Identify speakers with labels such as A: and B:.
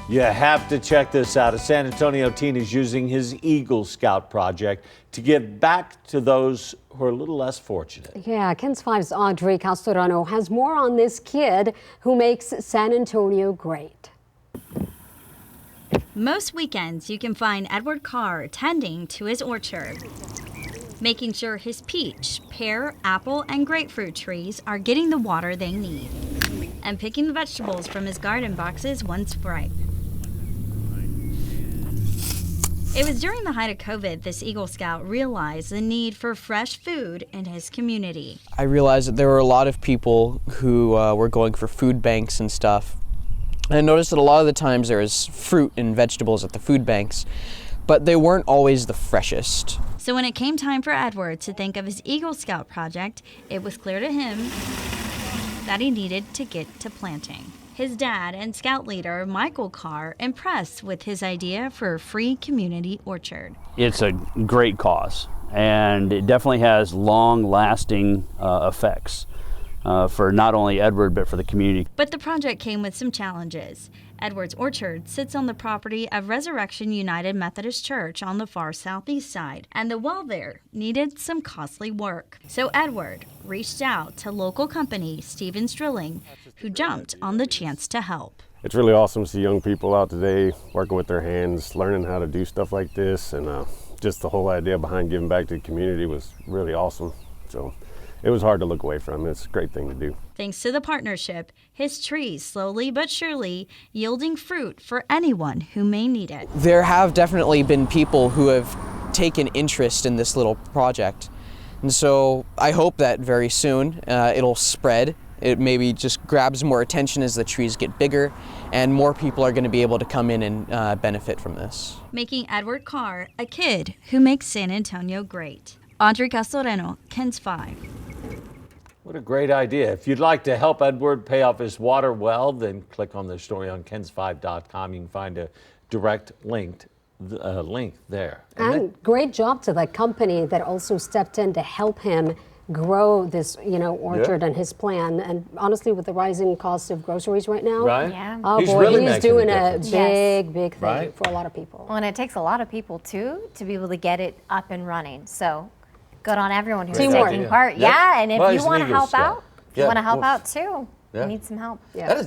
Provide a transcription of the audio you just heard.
A: You have to check this out. A San Antonio teen is using his Eagle Scout project to give back to those who are a little less fortunate.
B: Yeah, KENS 5's Audrey Castorano has more on this kid who makes San Antonio great.
C: Most weekends you can find Edward Carr tending to his orchard, making sure his peach, pear, apple, and grapefruit trees are getting the water they need, and picking the vegetables from his garden boxes once ripe. It was during the height of COVID this Eagle Scout realized the need for fresh food in his community.
D: I realized that there were a lot of people who were going for food banks and stuff. And I noticed that a lot of the times there was fruit and vegetables at the food banks, but they weren't always the freshest.
C: So when it came time for Edward to think of his Eagle Scout project, it was clear to him that he needed to get to planting. His dad and scout leader, Michael Carr, impressed with his idea for a free community orchard.
E: It's a great cause, and it definitely has long-lasting effects for not only Edward, but for the community.
C: But the project came with some challenges. Edward's orchard sits on the property of Resurrection United Methodist Church on the far southeast side, and the well there needed some costly work. So Edward reached out to local company Stevens Drilling, who jumped on the chance to help.
F: It's really awesome to see young people out today working with their hands, learning how to do stuff like this, and just the whole idea behind giving back to the community was really awesome. So it was hard to look away from. It's a great thing to do.
C: Thanks to the partnership, his trees slowly but surely yielding fruit for anyone who may need it.
D: There have definitely been people who have taken interest in this little project. And so I hope that very soon it'll spread. It maybe just grabs more attention as the trees get bigger, and more people are going to be able to come in and benefit from this.
C: Making Edward Carr a kid who makes San Antonio great. Audrey Castorano, KENS 5.
A: What a great idea. If you'd like to help Edward pay off his water well, then click on the story on KENS5.com. You can find a direct link there.
B: And great job to the company that also stepped in to help him grow this, orchard and his plan. And honestly, with the rising cost of groceries right now,
A: Right?
G: Yeah.
B: oh
A: He's
B: boy,
A: really
B: he's
A: making
B: doing
A: a
B: a
A: difference.
B: big thing
A: Right.
B: for a lot of people.
G: Well, and it takes a lot of people too to be able to get it up and running. So good on everyone who's
B: Teamwork.
G: taking part.
A: Yep.
G: Yeah, and if
A: Well,
G: you
A: he's an
G: want to
A: Eagle
G: help
A: Scout.
G: out, if you
A: Yeah,
G: want to help
A: well,
G: out too,
A: yeah.
G: you need some help.
B: Yeah.
A: That is